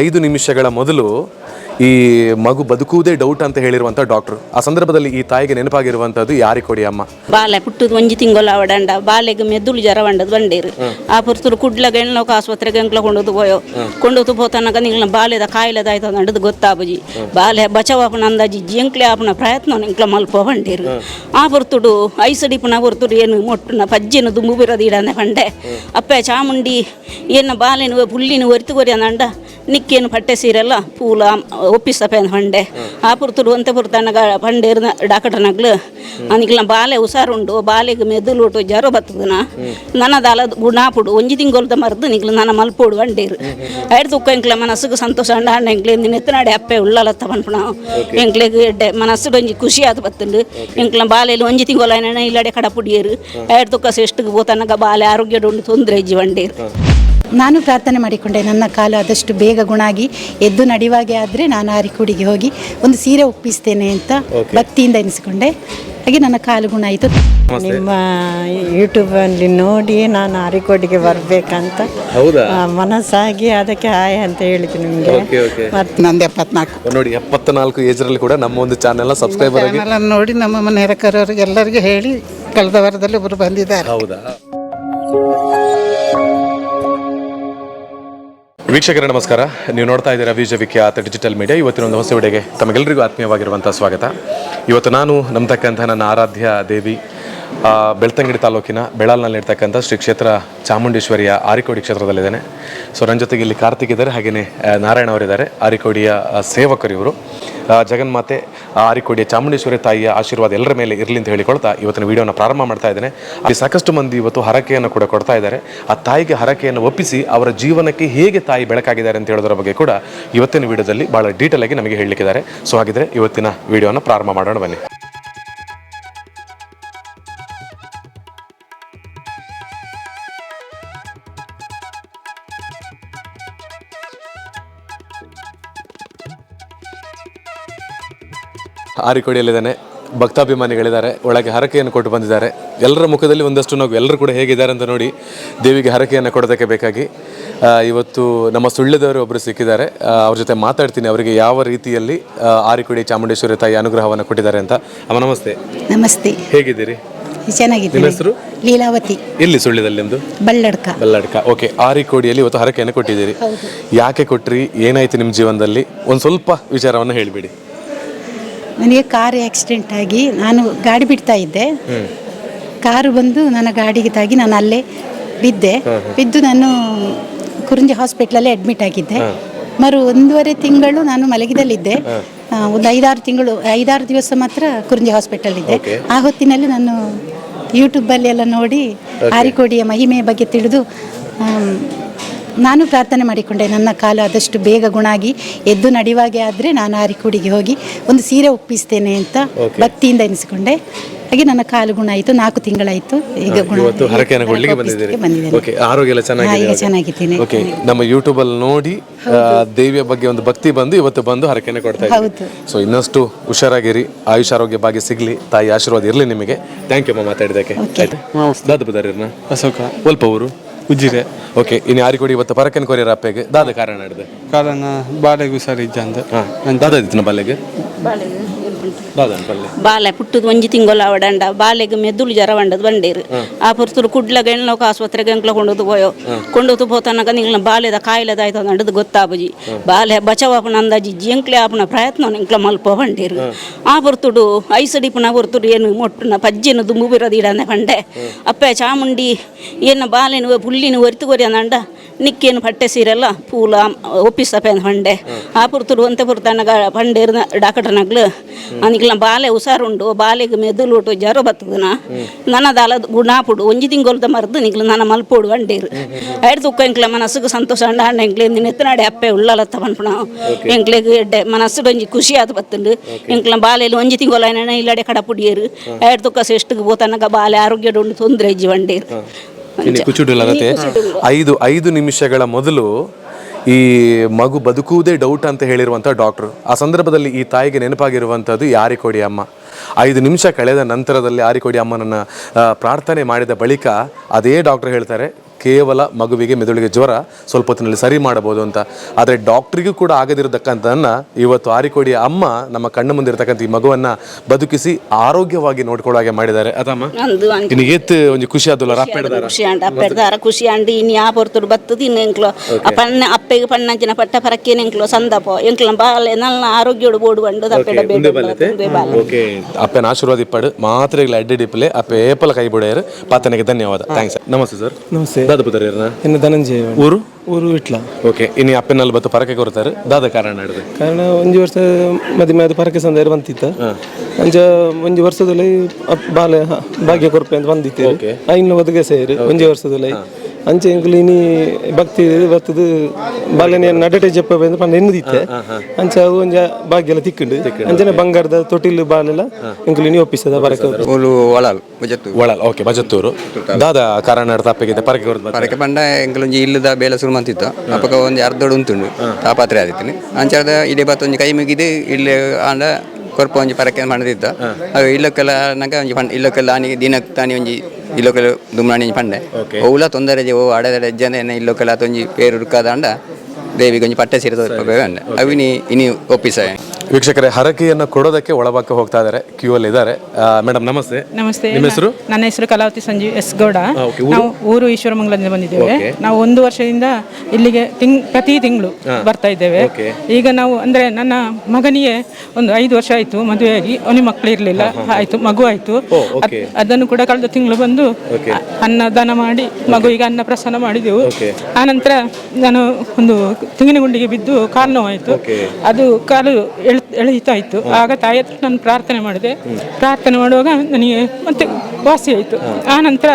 ಐದು ನಿಮಿಷಗಳ ಮೊದಲು ಈ ಮಗು ಬದುಕುವುದೇ ಡೌಟ್ ಅಂತ ಹೇಳಿರುವಂಥ ಡಾಕ್ಟರ್. ಆ ಸಂದರ್ಭದಲ್ಲಿ ಈ ತಾಯಿಗೆ ನೆನಪಾಗಿರುವಂಥದ್ದು ಯಾರಿಕೊಡಿ ಅಮ್ಮ ಬಾಲೆ ಪುಟ್ಟದು ಒಂಜಿ ತಿಂಗಳು ಅವಡಂಡ ಬಾಲೆಗೆ ಮೆದುಳು ಜ್ವರ ಬಂಡದು ಬಂಡೇರು ಆ ಪುರ್ತರು ಕುಡ್ಲಗ ಎಣ್ಣೋಕ ಆಸ್ಪತ್ರೆಗೆ ಎಂಕ್ಲ ಕೊಂಡೋದು ಪೋತನಕ ನಿಂಗ್ಲ ಬಾಲೆದ ಕಾಯಿಲೆದ ಆಯ್ತು ನಡದು ಗೊತ್ತಾಬುಜಿ ಬಾಲೆ ಬಚಾವಪನ ಅಂದಾಜಿ ಎಂಕ್ಲೆ ಆಪನ ಪ್ರಯತ್ನ ಎಂಕ್ಲ ಮಲ್ಪ ಬಂಡೇರು ಆ ಪುರ್ತುಡು ಐಸಡಿಪುನ ಪುರ್ತರು ಏನು ಮೊಟ್ಟುನ ಪಜ್ಜೆನು ದುಂಬು ಬಿರದಿಡನೆ ಬಂಡೆ ಅಪ್ಪೆ ಚಾಮುಂಡಿ ಏನು ಬಾಲೆನು ಪುಲ್ಲಿನ ಒರಿತುಗೊರಿ ಅಂದಂಡ ನಿಕ್ಕೇನು ಪಟ್ಟೆ ಸೀರೆಲ್ಲ ಪೂಲ ಒಪ್ಪಿಸಪೆ ಹೊಂಡೆ ಆ ಪುರ್ತುಡು ಒಂತೆ ಪುರ್ತನಗ ಪಂಡೇರ್ನ ಡಾಕ್ಟರ್ನಗ್ಲು ಅನಿಕ್ಲ ಬಾಲೆ ಹುಷಾರುಂಡು ಬಾಲೆಗೆ ಮೆದುಳುಟು ಜ್ವರ ಬರ್ತದನ ನನ್ನದಾಲ ಗುಣಾಪುಡು ಒಂಜಿ ತಿಂಗೊಲ್ದ ಮರ್ದು ನಿಕ್ಲು ನನ್ನ ಮಲ್ಪೋಡು ಬಂಡೇರು ಐದು ತುಕ್ಕ ಎಂಕ್ಲ ಮನಸ್ಸಿಗೆ ಸಂತೋಷ ಅಂಡ ಹಣ್ಣ ಎಂಕ್ಲೆ ನೆತ್ತನಾಡೆ ಅಪ್ಪೆ ಉಳ್ಳಲತ್ತ ಪನ್ಪುಣ ಎಂಕ್ಲೆಗೆ ಎಡ್ಡೆ ಮನಸ್ಸು ಒಂಜಿ ಖುಷಿ ಆದ ಬತ್ತಂಡು ಎಂಕ್ಲ ಬಾಲೆಯಲ್ಲಿ ಒಂಜಿ ತಿಂಗೊಲ ಇಲ್ಲಡೆ ಕಡಪುಡಿಯರು ಐದು ತುಕ್ಕ ಸೆಸ್ಟಿಗೆ ಹೋತನಗ ಬಾಲೆ ಆರೋಗ್ಯದ ಒಂದು ತೊಂದರೆ ಇಜ್ಜಿ ಬಂಡೇರು. ನಾನು ಪ್ರಾರ್ಥನೆ ಮಾಡಿಕೊಂಡೆ ನನ್ನ ಕಾಲು ಆದಷ್ಟು ಬೇಗ ಗುಣ ಆಗಿ ಎದ್ದು ನಡೆಯುವಾಗೆ ಆದರೆ ನಾನು ಆರಿಕೋಡಿಗೆ ಹೋಗಿ ಒಂದು ಸೀರೆ ಒಪ್ಪಿಸ್ತೇನೆ ಅಂತ ಭಕ್ತಿಯಿಂದ ಎನಿಸಿಕೊಂಡೆ. ಹಾಗೆ ನನ್ನ ಕಾಲು ಗುಣ ಆಯಿತು. ನಿಮ್ಮ ಯೂಟ್ಯೂಬಲ್ಲಿ ನೋಡಿ ನಾನು ಆರಿಕೋಡಿಗೆ ಬರಬೇಕಂತ ಮನಸ್ಸಾಗಿ ಅದಕ್ಕೆ ಹಾಯ್ ಅಂತ ಹೇಳಿದ್ದು ನಿಮಗೆ. ಮತ್ತು ನಂದು 74 ನೋಡಿ 74 ಏಜ್ರಲ್ಲಿ ಕೂಡ ನಮ್ಮ ಒಂದು ಚಾನೆಲ್ನ ಸಬ್ಸ್ಕ್ರೈಬರ್ ನೋಡಿ ನಮ್ಮ ಮನೆ ನೆರೆಕರವರಿಗೆ ಎಲ್ಲರಿಗೂ ಹೇಳಿ ಕಳೆದ ವಾರದಲ್ಲಿ ಒಬ್ಬರು ಬಂದಿದ್ದಾರೆ. ಹೌದಾ? ವೀಕ್ಷಕರೇ ನಮಸ್ಕಾರ. ನೀವು ನೋಡ್ತಾ ಇದ್ದೀರಾ ವಿಖ್ಯಾತ ಡಿಜಿಟಲ್ ಮೀಡಿಯಾ. ಇವತ್ತಿನ ಒಂದು ಹೊಸ ವಿಡಿಯೋಗೆ ತಮಗೆಲ್ಲರಿಗೂ ಆತ್ಮೀಯವಾಗಿರುವಂಥ ಸ್ವಾಗತ. ಇವತ್ತು ನಾನು ನಂಬತಕ್ಕಂಥ ನನ್ನ ಆರಾಧ್ಯ ದೇವಿ ಬೆಳ್ತಂಗಡಿ ತಾಲೂಕಿನ ಬೆಳಾಲ್ನಲ್ಲಿ ಇರ್ತಕ್ಕಂಥ ಶ್ರೀ ಕ್ಷೇತ್ರ ಚಾಮುಂಡೇಶ್ವರಿಯ ಆರಿಕೋಡಿ ಕ್ಷೇತ್ರದಲ್ಲಿದ್ದೇನೆ. ಸೊ ನನ್ನ ಜೊತೆಗೆ ಇಲ್ಲಿ ಕಾರ್ತಿಕ್ ಇದ್ದಾರೆ, ಹಾಗೆಯೇ ನಾರಾಯಣ ಅವರಿದ್ದಾರೆ, ಆರಿಕೋಡಿಯ ಸೇವಕರು ಇವರು. ಜಗನ್ಮಾತೆ ಆರಿಕೋಡಿಯ ಚಾಮುಂಡೇಶ್ವರಿ ತಾಯಿಯ ಆಶೀರ್ವಾದ ಎಲ್ಲರ ಮೇಲೆ ಇರಲಿ ಅಂತ ಹೇಳಿಕೊಳ್ತಾ ಇವತ್ತಿನ ವಿಡಿಯೋನ ಪ್ರಾರಂಭ ಮಾಡ್ತಾ ಇದ್ದೇನೆ. ಅಲ್ಲಿ ಸಾಕಷ್ಟು ಮಂದಿ ಇವತ್ತು ಹರಕೆಯನ್ನು ಕೂಡ ಕೊಡ್ತಾ ಇದ್ದಾರೆ. ಆ ತಾಯಿಗೆ ಹರಕೆಯನ್ನು ಒಪ್ಪಿಸಿ ಅವರ ಜೀವನಕ್ಕೆ ಹೇಗೆ ತಾಯಿ ಬೆಳಕಾಗಿದ್ದಾರೆ ಅಂತ ಹೇಳೋದ್ರ ಬಗ್ಗೆ ಕೂಡ ಇವತ್ತಿನ ವಿಡಿಯೋದಲ್ಲಿ ಭಾಳ ಡೀಟೇಲ್ ಆಗಿ ನಮಗೆ ಹೇಳಲಿಕ್ಕಿದ್ದಾರೆ. ಸೊ ಹಾಗಿದ್ರೆ ಇವತ್ತಿನ ವಿಡಿಯೋನ ಪ್ರಾರಂಭ ಮಾಡೋಣ ಬನ್ನಿ. ಆರಿಕೋಡಿಯಲ್ಲಿದ್ದಾನೆ, ಭಕ್ತಾಭಿಮಾನಿಗಳಿದ್ದಾರೆ, ಒಳಗೆ ಹರಕೆಯನ್ನು ಕೊಟ್ಟು ಬಂದಿದ್ದಾರೆ. ಎಲ್ಲರ ಮುಖದಲ್ಲಿ ಒಂದಷ್ಟು ನಾವು ಎಲ್ಲರೂ ಕೂಡ ಹೇಗಿದ್ದಾರೆ ಅಂತ ನೋಡಿ ದೇವಿಗೆ ಹರಕೆಯನ್ನು ಕೊಡೋದಕ್ಕೆ ಬೇಕಾಗಿ ಇವತ್ತು ನಮ್ಮ ಸುಳ್ಯದವರು ಒಬ್ಬರು ಸಿಕ್ಕಿದ್ದಾರೆ. ಅವ್ರ ಜೊತೆ ಮಾತಾಡ್ತೀನಿ, ಅವರಿಗೆ ಯಾವ ರೀತಿಯಲ್ಲಿ ಆರಿಕೋಡಿ ಚಾಮುಂಡೇಶ್ವರಿ ತಾಯಿ ಅನುಗ್ರಹವನ್ನು ಕೊಟ್ಟಿದ್ದಾರೆ ಅಂತ. ಅಮ್ಮ ನಮಸ್ತೆ. ನಮಸ್ತೆ, ಹೇಗಿದ್ದೀರಿ? ಚೆನ್ನಾಗಿದ್ದೀನಿ. ನಿಮ್ಮ ಹೆಸರು? ಲೀಲಾವತಿ. ಎಲ್ಲಿ ಸುಳ್ಯದಲ್ಲಿ ನಿಮ್ಮದು? ಬಳ್ಳಡ್ಕ. ಓಕೆ. ಆರಿಕೋಡಿಯಲ್ಲಿ ಇವತ್ತು ಹರಕೆಯನ್ನು ಕೊಟ್ಟಿದ್ದೀರಿ. ಯಾಕೆ ಕೊಟ್ರಿ, ಏನಾಯ್ತು ನಿಮ್ಮ ಜೀವನದಲ್ಲಿ? ಒಂದು ಸ್ವಲ್ಪ ವಿಚಾರವನ್ನು ಹೇಳಿಬಿಡಿ. ನನಗೆ ಕಾರ್ ಆಕ್ಸಿಡೆಂಟ್ ಆಗಿ ನಾನು ಗಾಡಿ ಬಿಡ್ತಾ ಇದ್ದೆ. ಕಾರು ಬಂದು ನನ್ನ ಗಾಡಿಗೆ ತಾಗಿ ನಾನು ಅಲ್ಲೇ ಬಿದ್ದು ನಾನು ಕುರುಂಜಿ ಹಾಸ್ಪಿಟ್ಲಲ್ಲಿ ಅಡ್ಮಿಟ್ ಆಗಿದ್ದೆ. 1.5 ತಿಂಗಳು ನಾನು ಮಲಗಿದಲ್ಲಿದ್ದೆ. ಒಂದು 5-6 ದಿವಸ ಮಾತ್ರ ಕುರುಂಜಿ ಹಾಸ್ಪಿಟಲ್ ಇದ್ದೆ. ಆ ಹೊತ್ತಿನಲ್ಲಿ ನಾನು ಯೂಟ್ಯೂಬಲ್ಲಿ ಎಲ್ಲ ನೋಡಿ ಆರಿಕೋಡಿಯ ಮಹಿಮೆಯ ಬಗ್ಗೆ ತಿಳಿದು ನಾನು ಪ್ರಾರ್ಥನೆ ಮಾಡಿಕೊಂಡೆ ನನ್ನ ಕಾಲು ಆದಷ್ಟು ಬೇಗ ಗುಣ ಆಗಿ ಎದ್ದು ನಡೆಯುವಾಗೆ ಆದರೆ ನಾನು ಆರಿಕೋಡಿಗೆ ಹೋಗಿ ಒಂದು ಸೀರೆ ಒಪ್ಪಿಸ್ತೇನೆ ಅಂತ ಭಕ್ತಿಯಿಂದ ಎನಿಸಿಕೊಂಡೆ. ಹಾಗೆ ನನ್ನ ಕಾಲು ಗುಣ ಆಯಿತು. 4 ತಿಂಗಳಾಯಿತು. ಈಗ ಆರೋಗ್ಯ ಚೆನ್ನಾಗಿದ್ದೀನಿ. ನಮ್ಮ ಯೂಟ್ಯೂಬ್ ಅಲ್ಲಿ ನೋಡಿ ದೇವಿಯ ಬಗ್ಗೆ ಒಂದು ಭಕ್ತಿ ಬಂದು ಇವತ್ತು ಬಂದು ಹರಕೆಯನ್ನು ಕೊಡ್ತಾ ಇದ್ದೀವಿ. ಸೊ ಇನ್ನಷ್ಟು ಹುಷಾರಾಗಿರಿ, ಆಯುಷ್ ಆರೋಗ್ಯ ಭಾಗ್ಯ ಸಿಗ್ಲಿ, ತಾಯಿ ಆಶೀರ್ವಾದ ಇರಲಿ ನಿಮಗೆ. Thank you ಮಾತಾಡಿದಕ್ಕೆ. ಅಶೋಕ ಸ್ವಲ್ಪ ಊರು ಉಜ್ಜಿರೆ. ಓಕೆ. ಇನ್ನು ಆರಿಕೋಡಿ ಇವತ್ತು ಪರಕೆನ್ ಕೊರಿಯರ ಅಪ್ಪೆಗೆ ದಾದ ಕಾರಣ ಹಿಡಿದು ಕಾರಣ ಬಾಲೆಗೂ ಸರಿ ಇದ್ದ ದಾದ ಇತ್ತು ಬಾಲೆಗೆ ಬಾಲೆ ಪುಟ್ಟದು ಒಂಜಿ ತಿಂಗಳು ಅವಡಂಡ ಬಾಲೆಗೆ ಮೆದುಳು ಜ್ವರ ಬಂಡದು ಬಂಡೇರು ಆ ಪುರ್ತರು ಕುಡ್ಲಗ ಎಣ್ಣೋಕ ಆಸ್ಪತ್ರೆಗೆ ಎಂಕ್ಲ ಕೊಂಡೋದು ಪೋತನಕ ನಿಂಗ್ಲ ಬಾಲೆದ ಕಾಯಿಲೆದ ಆಯ್ತು ನಡದು ಗೊತ್ತಾಬುಜಿ ಬಾಲೆ ಬಚಾವಪನ ಅಂದಾಜಿ ಎಂಕ್ಲೆ ಆಪನ ಪ್ರಯತ್ನ ಎಂಕ್ಲ ಮಲ್ಪ ಬಂಡೇರು ಆ ಪುರ್ತುಡು ಐಸಡಿಪುನ ಪುರ್ತುಡು ಏನು ಮೊಟ್ಟುನ ಪಜ್ಜೆನು ದುಂಬು ಬಿರದಿಡನೆ ಬಂಡೆ ಅಪ್ಪೆ ಚಾಮುಂಡಿ ಏನು ಬಾಲೆನು ಪುಲ್ಲಿನ ಒರಿತುಗೊರಿ ಅಂದಂಡ ನಿಕ್ಕೇನು ಪಟ್ಟೆ ಸೀರೆಲ್ಲ ಪೂಲ ಒಪ್ಪಿಸಪೆ ಹೊಂಡೆ ಆ ಪುರ್ತುಡು ಒಂತೆ ಪುರ್ತನಗ ಪಂಡೇರ್ನ ಡಾಕ್ಟರ್ನಗ್ಲು ಅನಿಕ್ಲ ಬಾಲೆ ಹುಷಾರುಂಡು ಬಾಲೆಗೆ ಮೆದುಳುಟು ಜ್ವರ ಬರ್ತದನ ನನ್ನದಾಲ ಗುಣಾಪುಡು ಒಂಜಿ ತಿಂಗೊಲ್ದ ಮರ್ದು ನಿಕ್ಲು ನನ್ನ ಮಲ್ಪೋಡು ಬಂಡೇರು ಐದು ತುಕ್ಕ ಎಂಕ್ಲ ಮನಸ್ಸಿಗೆ ಸಂತೋಷ ಅಂಡ ಹಣ್ಣ ಎಂಕ್ಲೆ ನೆತ್ತನಾಡೆ ಅಪ್ಪೆ ಉಳ್ಳಲತ್ತ ಪನ್ಪುಣ ಎಂಕ್ಲೆಗೆ ಎಡ್ಡೆ ಮನಸ್ಸು ಒಂಜಿ ಖುಷಿ ಆದ ಬತ್ತಂಡು ಎಂಕ್ಲ ಬಾಲೆಯಲ್ಲಿ ಒಂಜಿ ತಿಂಗೊಲ ಇಲ್ಲಡೆ ಕಡಪುಡಿಯರು ಐದು ತುಕ್ಕ ಸೆಸ್ಟಿಗೆ ಹೋತನಗ ಬಾಲೆ ಆರೋಗ್ಯದ ಒಂದು ತೊಂದರೆ ಇಜ್ಜಿ ಬಂಡೇರು. ಐದು ನಿಮಿಷಗಳ ಮೊದಲು ಈ ಮಗು ಬದುಕುವುದೇ ಡೌಟ್ ಅಂತ ಹೇಳಿರುವಂಥ ಡಾಕ್ಟ್ರು. ಆ ಸಂದರ್ಭದಲ್ಲಿ ಈ ತಾಯಿಗೆ ನೆನಪಾಗಿರುವಂಥದ್ದು ಆರಿಕೋಡಿ ಅಮ್ಮ. 5 ನಿಮಿಷ ಕಳೆದ ನಂತರದಲ್ಲಿ ಆರಿಕೋಡಿ ಅಮ್ಮನನ್ನು ಪ್ರಾರ್ಥನೆ ಮಾಡಿದ ಬಳಿಕ ಅದೇ ಡಾಕ್ಟರ್ ಹೇಳ್ತಾರೆ, ಕೇವಲ ಮಗುವಿಗೆ ಮೆದುಳಿಗೆ ಜ್ವರ ಸ್ವಲ್ಪ ಹೊತ್ತಿನಲ್ಲಿ ಸರಿ ಮಾಡಬಹುದು ಅಂತ. ಆದರೆ ಡಾಕ್ಟ್ರಿಗೂ ಕೂಡ ಆಗದಿರತಕ್ಕಂಥದ್ದನ್ನ ಇವತ್ತು ಆರಿಕೋಡಿಯ ಅಮ್ಮ ನಮ್ಮ ಕಣ್ಣು ಮುಂದೆ ಇರತಕ್ಕಂಥ ಈ ಮಗುವನ್ನ ಬದುಕಿಸಿ ಆರೋಗ್ಯವಾಗಿ ನೋಡ್ಕೊಳ್ಳೋ ಹಾಗೆ ಮಾಡಿದ್ದಾರೆ. ಅದಮ್ಮ ಅಂದು ಅಂಚ ಇನ್ನು ಏತ್ ಒಂದು ಖುಷಿ ಆದಲ್ಲ ರಾಪೆಡ್ದಾರ ಖುಷಿ ಅಂಡ ಅಪ್ಪೆಡ್ದಾರ ಖುಷಿ ಅಂಡಿ ಇನ್ನು ಆ ಪೊರ್ತುಡು ಬತ್ತದು ಇನ್ನು ಎಂಕ್ಲು ಅಪ್ಪೆಗೆ ಪಣ್ಣಂಚಿನ ಪಟ್ಟ ಪರಕ್ಕೇನು ಎಂಕ್ಲು ಸಂದಪ ಎಂಕ್ಲ ಬಾಲೆ ನನ್ನ ಆರೋಗ್ಯೋಡು ಬೋಡು ಬಂಡು ತಪ್ಪೆಡ ಬೇಡ. ಓಕೆ ಅಪ್ಪನ ಆಶೀರ್ವಾದ ಇಪ್ಪಡು ಮಾತ್ರೆಗಳ ಅಡ್ಡಿ ಡಿಪ್ಲೆ ಅಪ್ಪ ಏಪಲ ಕೈ ಬಿಡೋರು ಪಾತನೆಗೆ ಧನ್ಯವಾದ. ಥ್ಯಾಂಕ್ಸ್. ನಮಸ್ತೆ ಸರ್. ನಮಸ್ತೆ. ದಾದ ಪುದರ್ನ ಎನ್ನ ಧನಂಜಯ ಊರು ಊರು ಇಟ್ಲ. ಓಕೆ ಇನ್ನು ಅಪ್ಪನಲ್ಲಿ ಬತ್ತು ಪರಕೆ ಕೊಡ್ತಾರೆ ದಾದ ಕಾರಣ ಹಿಡಿದು ಕಾರಣ ಒಂಜಿ ವರ್ಷ ಮದುವೆ ಅದು ಪರಕೆ ಸಂದೇರು ಬಂತಿತ್ತ ಅಂಚ ಒಂಜಿ ವರ್ಷದಲ್ಲಿ ಬಾಲೆ ಭಾಗ್ಯ ಕೊರ್ಪೆ ಅಂತ ಬಂದಿತ್ತೆ ಇನ್ನು ಒದಗೆ ಸೇರಿ ಒಂಜಿ ವರ್ಷದಲ್ಲಿ ಅಂಚೆ ಎಂಕ್ಲು ಇನಿ ಭಕ್ತಿ ಬರ್ತದು ಬಾಲೆನೆ ನಡಟೆ ಜಪ್ಪ ಅಂತ ಪಂಡ ಎನ್ನದಿತ್ತೆ ಅಂಚ ಅವು ಒಂಜ ಭಾಗ್ಯ ಎಲ್ಲ ತಿಕ್ಕಂಡು ಅಂಚನೆ ಬಂಗಾರದ ತೊಟ್ಟಿಲು ಬಾಲೆಲ್ಲ ಎಂಕ್ಲು ಇನಿ ಒಪ್ಪಿಸದ ಪರಕೆ ಒಳಲ್. ಓಕೆ ಬಜತ್ತೂರು ದಾದ ಕಾರಣ ಹಿಡ್ದು ಅಪ್ಪಗೆ ಪರಕೆ ಕೊಡ್ತಾರೆ ಪರಕೆ ಪಂಡ ಎಂಕಲೊಂಜಿ ಇಲ್ಲದ ಬೇಲ ಶುರು ಮಂತಿತ್ತು ಅಪ್ಪಗ ಒಂದು ಅರ್ಧೋಡು ಉಂಟುಂಡು ತಾಪಾತ್ರೆ ಆದಿತ್ತೀನಿ ಅಂಚಾದ ಇಡೀ ಬತ್ತ ಒಂಜಿ ಕೈ ಮುಗಿದು ಇಲ್ಲಿ ಆಂಡ ಕೊರ್ಪ ಒಂಜಿ ಪರಕೆ ಮಾಡದಿತ್ತ ಅದು ಇಲ್ಲಕ್ಕೆಲ್ಲ ನಂಗೆ ಒಂಜಿ ಪಂಡ ಇಲ್ಲಕ್ಕೆಲ್ಲ ಆನಿ ದಿನಕ್ಕೆ ತಾನಿ ಒಂಜಿ ಇಲ್ಲಕ್ಕೆಲ್ಲ ದುಮ್ನಾಣಿ ಪಂಡೆ ಓಲ ತೊಂದರೆ ಓ ಅಡೆದ ಜನ ಇಲ್ಲಕ್ಕೆಲ್ಲ ತೊಂಜಿ ಪೇರು ಹುಡುಕಾದ ಅಂಡ ದೇವಿಗೆ ಒಂಜಿ ಪಟ್ಟೆ ಸೀರೆ ತೋರಿಸ್ಬೇಕಂಡ ಅವಿನಿ ಇನಿ ಒಪ್ಪಿಸ. ವೀಕ್ಷಕರೇ, ಹರಕೆಯನ್ನು ಕೊಡೋದಕ್ಕೆ ಒಳಭಾಗ ಹೋಗ್ತಾ ಇದ್ದಾರೆ, ಕ್ಯೂ ಅಲ್ಲಿ ಇದ್ದಾರೆ. ಮೇಡಮ್ ನಮಸ್ತೆ. ನಮಸ್ತೆ. ನಿಮ್ಮ ಹೆಸರು? ನನ್ನ ಹೆಸರು ಕಲಾವತಿ ಸಂಜೀವ್ ಎಸ್ ಗೌಡ. ನಾವು ಊರು ಈಶ್ವರಮಂಗಲದಿಂದ ಬಂದಿದ್ದೇವೆ. ನಾವು 1 ವರ್ಷದಿಂದ ಇಲ್ಲಿಗೆ ಪ್ರತಿ ತಿಂಗಳು ಬರ್ತಾ ಇದ್ದೇವೆ. ಈಗ ನಾವು ಅಂದ್ರೆ ನನ್ನ ಮಗನಿಗೆ ಒಂದು 5 ವರ್ಷ ಆಯ್ತು ಮದುವೆಯಾಗಿ, ಅವನಿಗೆ ಮಕ್ಕಳು ಇರಲಿಲ್ಲ, ಆಯ್ತು ಮಗು ಆಯ್ತು. ಅದನ್ನು ಕೂಡ ಕಳೆದ ತಿಂಗಳು ಬಂದು ಅನ್ನದಾನ ಮಾಡಿ ಮಗುವಿಗೆ ಅನ್ನ ಪ್ರಸನ್ನ ಮಾಡಿದೆವು. ಆನಂತರ ನಾನು ಒಂದು ತೆಂಗಿನ ಗುಂಡಿಗೆ ಬಿದ್ದು ಕಾಲು ನೋವಾಯಿತು. ಅದು ಕಾಲು ಎಳೆಯುತ್ತಾ ಇತ್ತು. ಆಗ ತಾಯಿ ಹತ್ರ ನಾನು ಪ್ರಾರ್ಥನೆ ಮಾಡಿದೆ. ಪ್ರಾರ್ಥನೆ ಮಾಡುವಾಗ ನನಗೆ ಮತ್ತೆ ವಾಸಿ ಆಯಿತು. ಆ ನಂತರ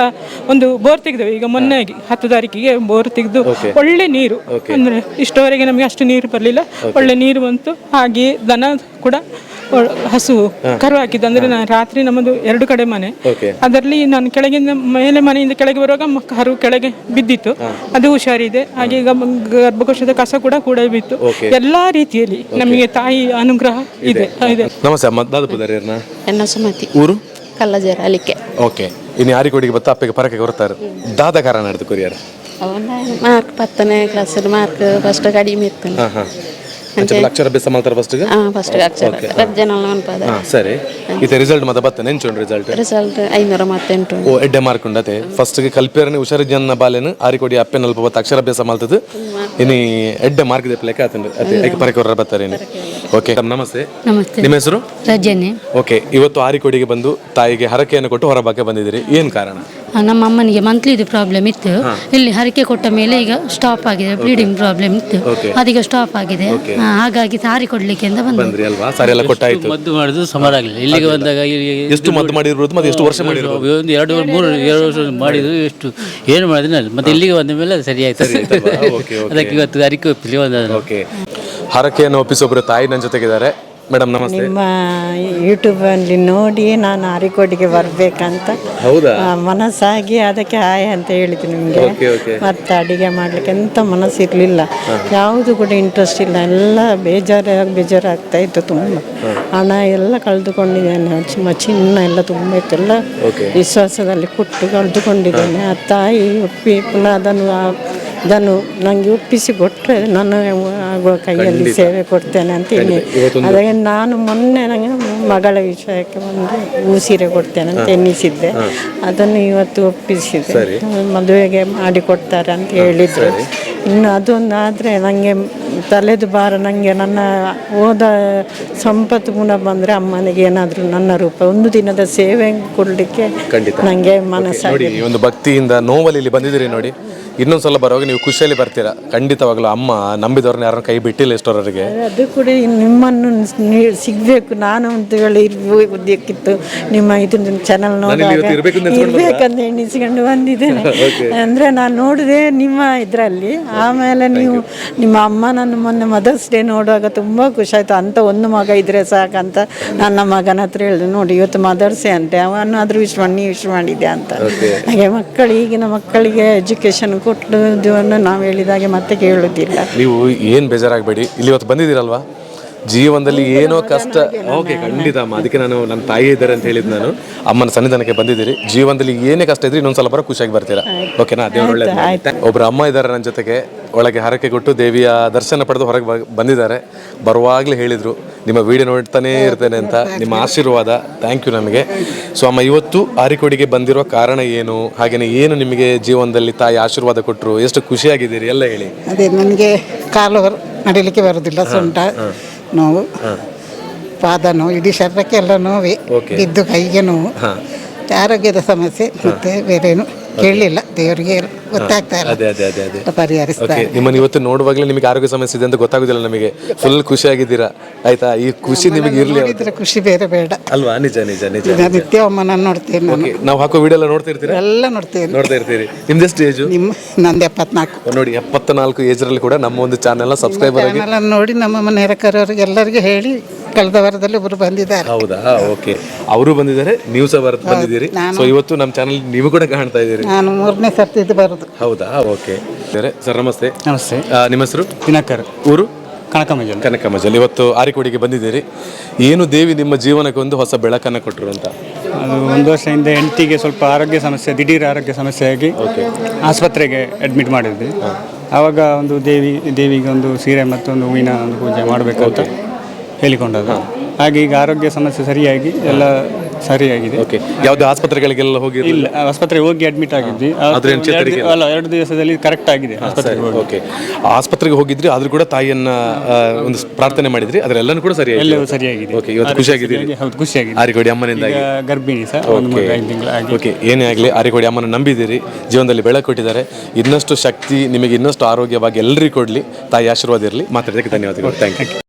ಒಂದು ಬೋರ್ ತೆಗೆದೆವು. ಈಗ ಮೊನ್ನೆ 10 ತಾರೀಕಿಗೆ ಬೋರ್ ತೆಗೆದು ಒಳ್ಳೆ ನೀರು, ಅಂದರೆ ಇಷ್ಟವರೆಗೆ ನಮಗೆ ಅಷ್ಟು ನೀರು ಬರಲಿಲ್ಲ, ಒಳ್ಳೆ ನೀರು ಬಂತು. ಹಾಗೆಯೇ ದನ ಕೂಡ ಹಸು ಕರು ಹಾಕಿದ್ದು. ಅಂದ್ರೆ ನಾನು ರಾತ್ರಿ ನಮ್ಮದು 2 ಕಡೆ ಮನೆ, ಅದರಲ್ಲಿ ನಾನು ಕೆಳಗಿಂದ ಮೇಲೆ ಮನೆಯಿಂದ ಕೆಳಗೆ ಬರುವಾಗ ಕರು ಕೆಳಗೆ ಬಿದ್ದಿತ್ತು, ಅದು ಹುಷಾರಿದೆ. ಹಾಗೆ ಈಗ ಗರ್ಭಕೋಶದ ಕಸ ಕೂಡ ಬಿತ್ತು. ಎಲ್ಲಾ ರೀತಿಯಲ್ಲಿ ನಮಗೆ ತಾಯಿ ಅನುಗ್ರಹ ಇದೆ. ನಮಸ್ತೆ ಅಮ್ಮ. ದಾದ ಪುದರ್ನ ಎನ್ನ ಸುಮತಿ ಊರು ಕಲ್ಲಜರ ಅಲಿಕೆ. ಓಕೆ ಇನ್ನು ಆರಿಕೋಡಿಗೆ ಬತ್ತ ಅಪ್ಪಗೆ ಪರಕೆ ಕೊಡ್ತಾರೆ. ದಾದ ಕಾರಣ ಹಿಡಿದು ಕೊರಿಯರ್ ಅವನ ಮಾರ್ಕ್ 10ನೇ ಕ್ಲಾಸ್ ಮಾರ್ಕ್ ಫಸ್ಟ್ ಕಡಿಮೆ ಇತ್ತು. ಅಕ್ಷರಾಭ್ಯಾಸ ಮಾಡ್ತಾರೆ ಫಸ್ಟ್ ಸರಿ. ಇದು ರಿಸಲ್ಟ್ ಮತ್ತೆ ಬತ್ತ ನೆಂಚುಂಡು ರಿಸಲ್ಟ್ 538 ಓ ಎಡ್ಡೆ ಮಾರ್ಕ್ ಉಂಡತೆ ಫಸ್ಟ್ ಗೆ ಕಲ್ಪೇರನೆ ಹುಷಾರಿಜನ್ನ ಬಾಲೆನು ಆರಿಕೋಡಿ ಅಪ್ಪೆ ನಲ್ಪ ಬತ್ತ ಅಕ್ಷರಾಭ್ಯಾಸ ಮಾಡ್ತದೆ ಇನಿ ಎಡ್ಡೆ ಮಾರ್ಕ್ ದೆ ಲೆಕ್ಕ ಆತಂಡು ಅದೇ ಐಕೆ ಪರಕೆ ಹೊರ ಬರ್ತಾರೆ. ಓಕೆ ನಮಸ್ತೆ. ನಿಮ್ಮ ಹೆಸರು? ರಜನಿ. ಓಕೆ ಇವತ್ತು ಆರಿಕೋಡಿಗೆ ಬಂದು ತಾಯಿಗೆ ಹರಕೆಯನ್ನು ಕೊಟ್ಟು ಹೊರಬಾಕೆ ಬಂದಿದ್ದೀರಿ, ಏನ್ ಕಾರಣ? ನಮ್ಮ ಅಮ್ಮನಿಗೆ ಮಂತ್ಲಿದು ಪ್ರಾಬ್ಲಮ್ ಇತ್ತು. ಇಲ್ಲಿ ಹರಕೆ ಕೊಟ್ಟ ಮೇಲೆ ಈಗ ಸ್ಟಾಪ್ ಆಗಿದೆ. ಬ್ಲೀಡಿಂಗ್ ಪ್ರಾಬ್ಲಮ್ ಇತ್ತು, ಅದೀಗ ಸ್ಟಾಪ್ ಆಗಿದೆ. ಹಾಗಾಗಿ ಸಾರಿ ಕೊಡ್ಲಿಕ್ಕೆ ಅಂತ ಬಂದ್ರಿ ಅಲ್ವಾ? ಸಾರಿ ಎಲ್ಲ ಕೊಟ್ಟಾಯ್ತು. ಮದ್ದು ಮಾಡಿದ್ರು ಸುಮಾರು ಆಗಲಿಲ್ಲ. ಇಲ್ಲಿಗೆ ಬಂದಾಗ ಎಷ್ಟು ಮದ್ದು ಮಾಡಿರ್ಬೋದು ಮತ್ತೆ ಎಷ್ಟು ವರ್ಷ ಮಾಡಿರ್ಬೋದು? ಒಂದು 2 ವರ್ಷ ಮಾಡಿದ್ರು. ಎಷ್ಟು ಏನು ಮಾಡಿದ್ರೆ ಮತ್ತೆ ಇಲ್ಲಿಗೆ ಬಂದ ಮೇಲೆ ಅದು ಸರಿ ಆಯ್ತು. ಅದಕ್ಕೆ ಇವತ್ತು ಹರಕೆ ಒಪ್ಪಿಲಿ ಒಂದು. ಓಕೆ ಹರಕೆಯನ್ನು ಒಪ್ಪಿಸೊಬ್ಬರು ತಾಯಿ ನನ್ನ ಜೊತೆಗಿದ್ದಾರೆ. ಮೇಡಮ್ ನಮಸ್ತೆ. ನಿಮ್ಮ ಯೂಟ್ಯೂಬಲ್ಲಿ ನೋಡಿ ನಾನು ಆರಿಕೋಡಿಗೆ ಬರಬೇಕಂತ ಮನಸ್ಸಾಗಿ ಅದಕ್ಕೆ ಹಾಯ್ ಅಂತ ಹೇಳಿದ್ದು ನಿಮಗೆ. ಮತ್ತು ಅಡಿಗೆ ಮಾಡಲಿಕ್ಕೆ ಎಂಥ ಮನಸ್ಸಿರಲಿಲ್ಲ, ಯಾವುದು ಕೂಡ ಇಂಟ್ರೆಸ್ಟ್ ಇಲ್ಲ, ಎಲ್ಲ ಬೇಜಾರಾಗ್ತಾ ಇತ್ತು. ತುಂಬ ಹಣ ಎಲ್ಲ ಕಳೆದುಕೊಂಡಿದ್ದೇನೆ, ಚಿನ್ನ ಎಲ್ಲ ತುಂಬ ಇತ್ತು, ಎಲ್ಲ ವಿಶ್ವಾಸದಲ್ಲಿ ಕೊಟ್ಟು ಕಳೆದುಕೊಂಡಿದ್ದೇನೆ. ಆ ತಾಯಿ ಒಪ್ಪಿ ಪುನಃ ಅದನ್ನು ನನಗೆ ಒಪ್ಪಿಸಿ ಕೊಟ್ಟರೆ ನಾನು ಆಗುವ ಕೈಯಲ್ಲಿ ಸೇವೆ ಕೊಡ್ತೇನೆ ಅಂತ ಹೇಳಿ. ಅದಕ್ಕೆ ನಾನು ಮೊನ್ನೆ ನನಗೆ ಮಗಳ ವಿಷಯಕ್ಕೆ ಒಂದು ಸೀರೆ ಕೊಡ್ತೇನೆ ಅಂತ ಎನ್ನಿಸಿದ್ದೆ. ಅದನ್ನು ಇವತ್ತು ಒಪ್ಪಿಸಿದೆ, ಮದುವೆಗೆ ಮಾಡಿಕೊಡ್ತಾರೆ ಅಂತ ಹೇಳಿದ್ರು. ಇನ್ನು ಅದೊಂದು ಆದರೆ ನನಗೆ ತಲೆದು ಭಾರ. ನನಗೆ ನನ್ನ ಹೋದ ಸಂಪತ್ತು ಪುನಃ ಬಂದರೆ ಅಮ್ಮನಿಗೆ ಏನಾದರೂ ನನ್ನ ರೂಪ ಒಂದು ದಿನದ ಸೇವೆ ಕೊಡಲಿಕ್ಕೆ ನನಗೆ ಮನಸ್ಸಾಗಿ. ಒಂದು ಭಕ್ತಿಯಿಂದ ನೋವಲ್ಲಿ ಇಲ್ಲಿ ಬಂದಿದ್ದೀರಿ ನೋಡಿ. ಇನ್ನೊಂದ್ಸಲ ಬರುವಾಗ ನೀವು ಖುಷಿಯಲ್ಲಿ ಬರ್ತೀರಾ ಖಂಡಿತವಾಗ್ಲೂ. ಅಮ್ಮ ನಂಬಿದವ್ರನ್ನ ಯಾರನ್ನ ಕೈ ಬಿಟ್ಟಿಲ್ಲ ಇಷ್ಟವರೆಗೆ. ಅದು ಕೂಡ ನಿಮ್ಮನ್ನು ಸಿಗಬೇಕು ನಾನು ಅಂತ ಹೇಳಿ ಇರ್ಬೇಕಿತ್ತು. ನಿಮ್ಮ ಇದನ್ನ ಚಾನಲ್ ನೋಡುವಾಗ ಇರ್ಬೇಕಂತ ಎಣಿಸ್ಕೊಂಡು ಬಂದಿದ್ದೇನೆ. ಅಂದರೆ ನಾನು ನೋಡಿದೆ ನಿಮ್ಮ ಇದರಲ್ಲಿ. ಆಮೇಲೆ ನಿಮ್ಮ ಅಮ್ಮ ನನ್ನ ಮೊನ್ನೆ ಮದರ್ಸ್ ಡೇ ನೋಡುವಾಗ ತುಂಬ ಖುಷಿ ಆಯಿತು. ಅಂತ ಒಂದು ಮಗ ಇದ್ರೆ ಸಾಕಂತ ನನ್ನ ಮಗನ ಹತ್ರ ಹೇಳಿದೆ, ನೋಡಿ ಇವತ್ತು ಮದರ್ಸ್ ಡೇ ಅಂತೆ, ಅವನು ಆದರೂ ವಿಶ್ ಮಾಡಿದ್ದೆ ಅಂತ. ಹಾಗೆ ಈಗಿನ ಮಕ್ಕಳಿಗೆ ಎಜುಕೇಶನ್ ಕೊಟ್ಟದನ್ನು ನಾವು ಹೇಳಿದಾಗೆ ಮತ್ತೆ ಕೇಳುವುದಿಲ್ಲ. ನೀವು ಏನು ಬೇಜಾರಾಗಬೇಡಿ, ಇಲ್ಲಿ ಇವತ್ತು ಬಂದಿದ್ದೀರಲ್ವಾ, ಜೀವನದಲ್ಲಿ ಏನೋ ಕಷ್ಟ. ಓಕೆ, ಖಂಡಿತ ಅಮ್ಮ. ಅದಕ್ಕೆ ನಾನು ನನ್ನ ತಾಯಿ ಇದ್ದಾರೆ ಅಂತ ಹೇಳಿದ್ದು, ನಾನು ಅಮ್ಮನ ಸನ್ನಿಧಾನಕ್ಕೆ ಬಂದಿದ್ದೀರಿ. ಜೀವನದಲ್ಲಿ ಏನೇ ಕಷ್ಟ ಇದ್ರೆ ಇನ್ನೊಂದ್ಸಲ ಬರೋ ಖುಷಿಯಾಗಿ ಬರ್ತೀರಾ. ಓಕೆನಾ? ದೇವ್ರು ಒಳ್ಳೇದು ಮಾಡಿ. ಒಬ್ರು ಅಮ್ಮ ಇದ್ದಾರೆ ನನ್ನ ಜೊತೆಗೆ, ಒಳಗೆ ಹರಕೆ ಕೊಟ್ಟು ದೇವಿಯ ದರ್ಶನ ಪಡೆದು ಹೊರಗೆ ಬಂದಿದ್ದಾರೆ. ಬರುವಾಗಲೇ ಹೇಳಿದರು ನಿಮ್ಮ ವಿಡಿಯೋ ನೋಡ್ತಾನೇ ಇರ್ತೇನೆ ಅಂತ. ನಿಮ್ಮ ಆಶೀರ್ವಾದ, ಥ್ಯಾಂಕ್ ಯು ನಮಗೆ. ಸೊ ಅಮ್ಮ, ಇವತ್ತು ಆರಿಕೋಡಿಗೆ ಬಂದಿರೋ ಕಾರಣ ಏನು, ಹಾಗೆಯೇ ಏನು ನಿಮಗೆ ಜೀವನದಲ್ಲಿ ತಾಯಿ ಆಶೀರ್ವಾದ ಕೊಟ್ಟರು, ಎಷ್ಟು ಖುಷಿಯಾಗಿದ್ದೀರಿ ಎಲ್ಲ ಹೇಳಿ. ಅದೇ ನನಗೆ ಕಾಲು ನಡಿಲಿಕ್ಕೆ ಬರೋದಿಲ್ಲ, ಸೊಂಟ ನೋವು, ಪಾದ ನೋವು, ಇಡೀ ಶರೀರಕ್ಕೆ ಎಲ್ಲ ನೋವೇ, ಬಿದ್ದು ಕೈಗೆ ನೋವು, ಆರೋಗ್ಯದ ಸಮಸ್ಯೆ, ಮತ್ತೆ ಬೇರೇನು ಕೇಳಲಿಲ್ಲ. ದೇವರಿಗೆ ಗೊತ್ತಾಗ್ತಾ ಇಲ್ಲ, ಪರಿಹರಿಸ್ತಾರೆ. ನಿಮ್ಮನ್ನು ಇವತ್ತು ನೋಡುವಾಗಲೇ ನಿಮಗೆ ಆರೋಗ್ಯ ಸಮಸ್ಯೆ ಇದೆ ಅಂತ ಗೊತ್ತಾಗೋದಿಲ್ಲ ನಮಗೆ. ಫುಲ್ ಖುಷಿಯಾಗಿದ್ದೀರಾ. ಆಯ್ತಾ? ಈ ಖುಷಿ ನಿಮಗೆ ಇರಲಿ. ಖುಷಿ ಬೇರೆ ಬೇಡ ಅಲ್ವಾ? ನಿಜ ನಿಜ ನಿಜ. ನಿತ್ಯ ಅಮ್ಮನನ್ನು ನೋಡ್ತೇನೆ ನಾನು. ನಾವು ಹಾಕೋ ವಿಡಿಯೋ ಎಲ್ಲ ನೋಡ್ತಾ ಇರ್ತೀರಾ? ಎಲ್ಲ ನೋಡ್ತೇನೆ. ನೋಡ್ತಾ ಇರ್ತೀರಿ. ನಿಮ್ದೆಷ್ಟು ಏಜು? ನಂದು 74. ನೋಡಿ, 74 ಏಜ್ರಲ್ಲಿ ಕೂಡ ನಮ್ಮ ಒಂದು ಚಾನೆಲ್ ಸಬ್ಸ್ಕ್ರೈಬರ್ ಆಗಿ ನೋಡಿ ನಮ್ಮ ಮನೆ ನೆರೆಕರವರಿಗೆ ಎಲ್ಲರಿಗೆ ಹೇಳಿ ಕಳೆದ ವಾರದಲ್ಲಿ ಒಬ್ಬರು ಬಂದಿದ್ದಾರೆ. ಹೌದಾ? ಓಕೆ, ಅವರು ಬಂದಿದ್ದಾರೆ, ನೀವು ಸಹ ಬಂದಿದ್ದೀರಿ. ಸೊ ಇವತ್ತು ನಮ್ಮ ಚಾನಲ್ ನೀವು ಕೂಡ ಕಾಣ್ತಾ ಇದ್ದೀರಿ. ನಾನು 3ನೇ ಸರ್ತಿ ಇದು ಬರುದು. ಹೌದಾ? ಓಕೆ ಸರ್, ನಮಸ್ತೆ. ನಮಸ್ತೆ. ನಿಮ್ಮ ಹೆಸರು? ದಿನಕರ್. ಊರು? ಕನಕಮಜಲ್. ಕನಕಮಜಲ್. ಇವತ್ತು ಆರಿಕೋಡಿಗೆ ಬಂದಿದ್ದೀರಿ. ಏನು ದೇವಿ ನಿಮ್ಮ ಜೀವನಕ್ಕೆ ಒಂದು ಹೊಸ ಬೆಳಕನ್ನು ಕೊಟ್ಟರು ಅಂತ? ಅದು 1 ವರ್ಷದಿಂದ ಹೆಂಡತಿಗೆ ಸ್ವಲ್ಪ ಆರೋಗ್ಯ ಸಮಸ್ಯೆ, ದಿಢೀರ್ ಆರೋಗ್ಯ ಸಮಸ್ಯೆಯಾಗಿ ಆಸ್ಪತ್ರೆಗೆ ಅಡ್ಮಿಟ್ ಮಾಡಿದ್ವಿ. ಆವಾಗ ಒಂದು ದೇವಿಗೆ ಒಂದು ಸೀರೆ ಮತ್ತು ಒಂದು ಹೂವಿನ ಒಂದು ಪೂಜೆ ಮಾಡಬೇಕಂತ ಹೇಳಿಕೊಂಡದ್ದು. ಹಾಗೆ ಈಗ ಆರೋಗ್ಯ ಸಮಸ್ಯೆ ಸರಿಯಾಗಿ ಎಲ್ಲ ಸರಿಯಾಗಿದೆ. ಓಕೆ, ಯಾವುದೇ ಆಸ್ಪತ್ರೆಗಳಿಗೆಲ್ಲ ಹೋಗಿ? ಇಲ್ಲ, ಆಸ್ಪತ್ರೆಗೆ ಹೋಗಿ ಅಡ್ಮಿಟ್ ಆಗಿದ್ವಿ. 2 ದಿವಸದಲ್ಲಿ ಕರೆಕ್ಟ್ ಆಗಿದೆ. ಓಕೆ, ಆಸ್ಪತ್ರೆಗೆ ಹೋಗಿದ್ರಿ, ಆದ್ರೂ ಕೂಡ ತಾಯಿಯನ್ನ ಒಂದು ಪ್ರಾರ್ಥನೆ ಮಾಡಿದ್ರಿ, ಅದರೆಲ್ಲನೂ ಕೂಡ ಎಲ್ಲವೂ ಸರಿಯಾಗಿದೆ. ಓಕೆ, ಇವತ್ತು ಖುಷಿಯಾಗಿದ್ದೀರಿ? ಹೌದು, ಖುಷಿಯಾಗಿದೆ. ಆರಿಕೋಡಿ ಅಮ್ಮನಿಂದ ಗರ್ಭಿಣಿ ಸಹ 5 ತಿಂಗಳು. ಓಕೆ, ಏನೇ ಆಗಲಿ ಆರಿಕೋಡಿ ಅಮ್ಮನ ನಂಬಿದ್ದೀರಿ, ಜೀವನದಲ್ಲಿ ಬೆಳಕು ಕೊಟ್ಟಿದ್ದಾರೆ. ಇನ್ನಷ್ಟು ಶಕ್ತಿ ನಿಮಗೆ, ಇನ್ನಷ್ಟು ಆರೋಗ್ಯವಾಗಿ ಎಲ್ಲರಿಗೂ ಕೊಡಲಿ. ತಾಯಿ ಆಶೀರ್ವಾದ ಇರಲಿ. ಮಾತಾಡೋದಕ್ಕೆ ಧನ್ಯವಾದಗಳು. Thank you.